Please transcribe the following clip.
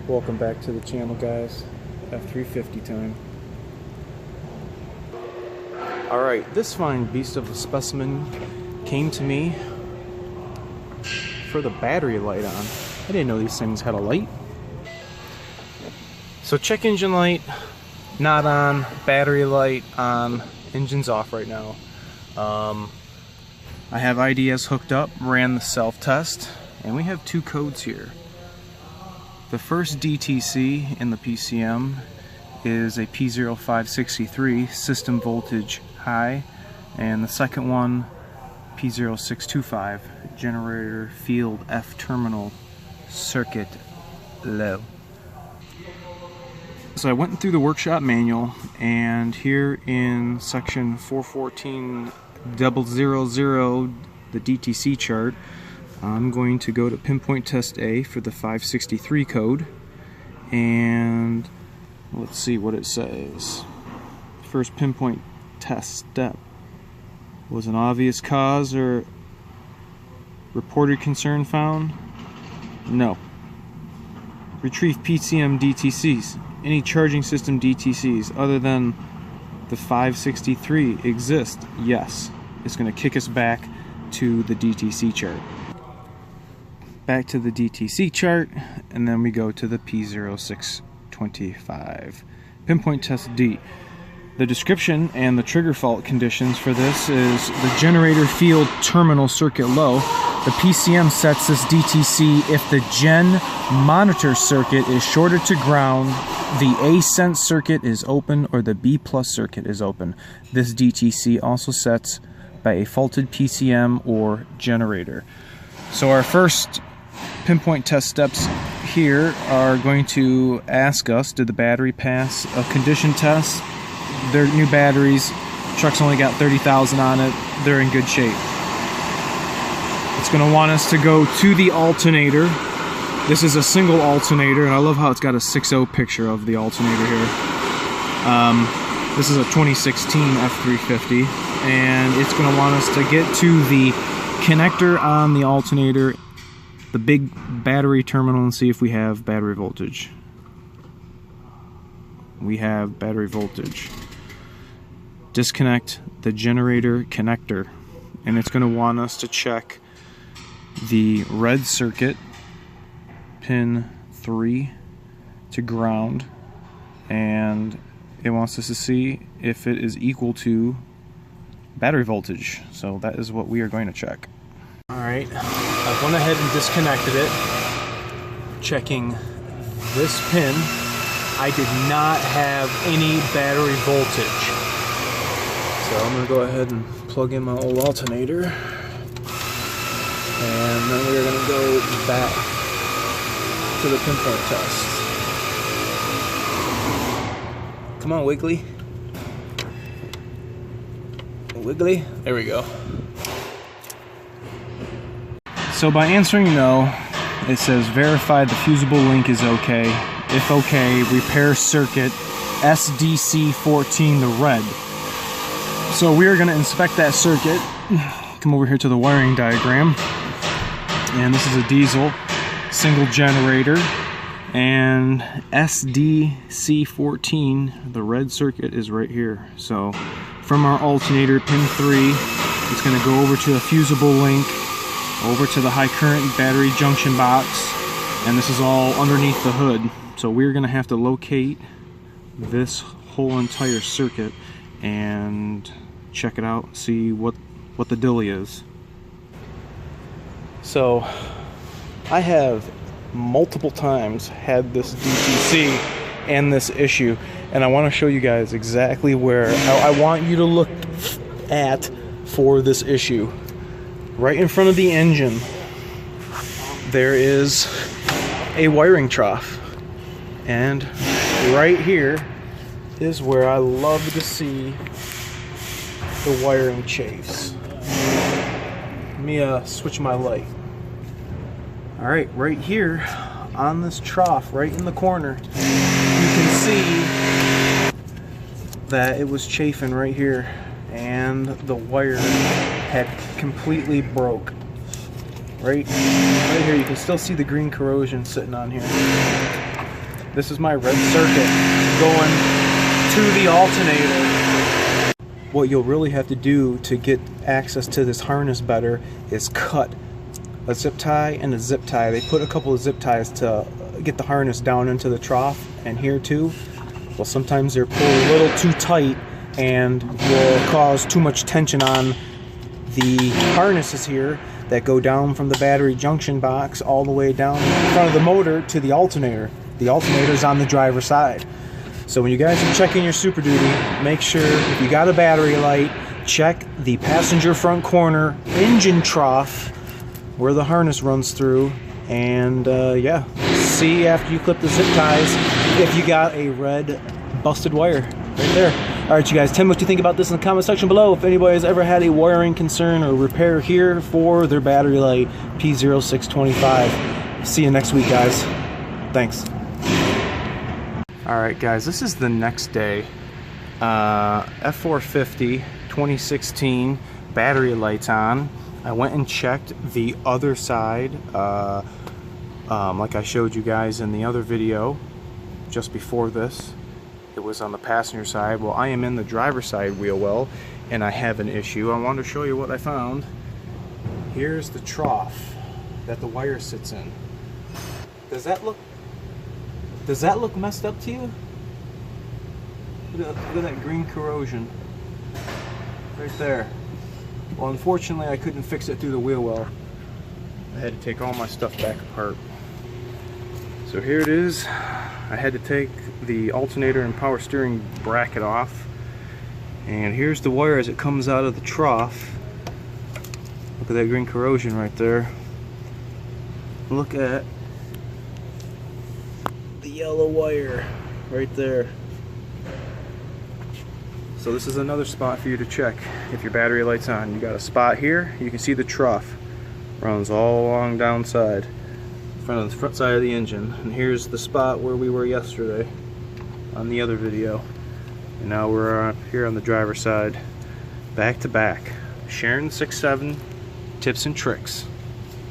Welcome back to the channel, guys. F350 time. Alright, this fine beast of a specimen came to me for the battery light on. I didn't know these things had a light. So check engine light, not on, battery light on, engine's off right now. I have IDS hooked up, ran the self-test, and we have two codes here. The first DTC in the PCM is a P0563, system voltage high, and the second one, P0625, generator field F terminal circuit low. So I went through the workshop manual, and here in section 414.000, the DTC chart, I'm going to go to pinpoint test A for the 563 code, and let's see what it says. First pinpoint test step. Was an obvious cause or reported concern found? No. Retrieve PCM DTCs. Any charging system DTCs other than the 563 exist? Yes. It's going to kick us back to the DTC chart. Back to the DTC chart, and then we go to the P0625. Pinpoint test D. The description and the trigger fault conditions for this is the generator field terminal circuit low. The PCM sets this DTC if the gen monitor circuit is shorted to ground, the A sense circuit is open, or the B plus circuit is open. This DTC also sets by a faulted PCM or generator. So our first pinpoint test steps here are going to ask us, did the battery pass a condition test? They're new batteries, truck's only got 30,000 on it, they're in good shape. It's going to want us to go to the alternator. This is a single alternator, and I love how it's got a 6.0 picture of the alternator here. This is a 2016 F350, and it's going to want us to get to the connector on the alternator, the big battery terminal, and see if we have battery voltage. We have battery voltage. Disconnect the generator connector, and it's going to want us to check the red circuit, pin 3 to ground, and it wants us to see if it is equal to battery voltage. So that is what we are going to check. Alright, I've went ahead and disconnected it. Checking this pin, I did not have any battery voltage. So I'm going to go ahead and plug in my old alternator, and then we're going to go back to the pinpoint test. Come on, Wiggly. Wiggly. There we go. So by answering no, it says verify the fusible link is okay. If okay, repair circuit SDC14, the red. So we are going to inspect that circuit. Come over here to the wiring diagram. And this is a diesel single generator. And SDC14, the red circuit, is right here. So from our alternator, pin 3, it's going to go over to a fusible link, over to the high current battery junction box, and this is all underneath the hood. So we're going to have to locate this whole entire circuit and check it out, see what the dilly is. So I have multiple times had this DTC and this issue, and I want to show you guys exactly where I want you to look at for this issue. Right in front of the engine there is a wiring trough, and right here is where I love to see the wiring chafes. Let me switch my light. Alright, right here on this trough, right in the corner, you can see that it was chafing right here, and the wire had completely broke. Right here you can still see the green corrosion sitting on here. This is my red circuit going to the alternator. What you'll really have to do to get access to this harness better is cut a zip tie and a zip tie. They put a couple of zip ties to get the harness down into the trough and here too. Well, sometimes they're pulled a little too tight and will cause too much tension on the harnesses here that go down from the battery junction box all the way down in front of the motor to the alternator. The alternator is on the driver's side. So when you guys are checking your Super Duty, make sure if you got a battery light, check the passenger front corner engine trough where the harness runs through, and yeah, see after you clip the zip ties if you got a red busted wire right there. Alright you guys, tell me what you think about this in the comment section below. If anybody has ever had a wiring concern or repair here for their battery light P0625. See you next week guys. Thanks. Alright guys, this is the next day. F450 2016 battery lights on. I went and checked the other side like I showed you guys in the other video just before this. It was on the passenger side. Well, I am in the driver's side wheel well and I have an issue. I wanted to show you what I found. Here's the trough that the wire sits in. Does that look messed up to you? Look at that green corrosion right there. Well, unfortunately I couldn't fix it through the wheel well. I had to take all my stuff back apart. So here it is. I had to take the alternator and power steering bracket off. And here's the wire as it comes out of the trough. Look at that green corrosion right there. Look at the yellow wire right there. So this is another spot for you to check if your battery light's on. You got a spot here, you can see the trough runs all along downside, front side of the engine. And here's the spot where we were yesterday on the other video. And now we're here on the driver's side, back to back. Sharing 6.7 tips and tricks.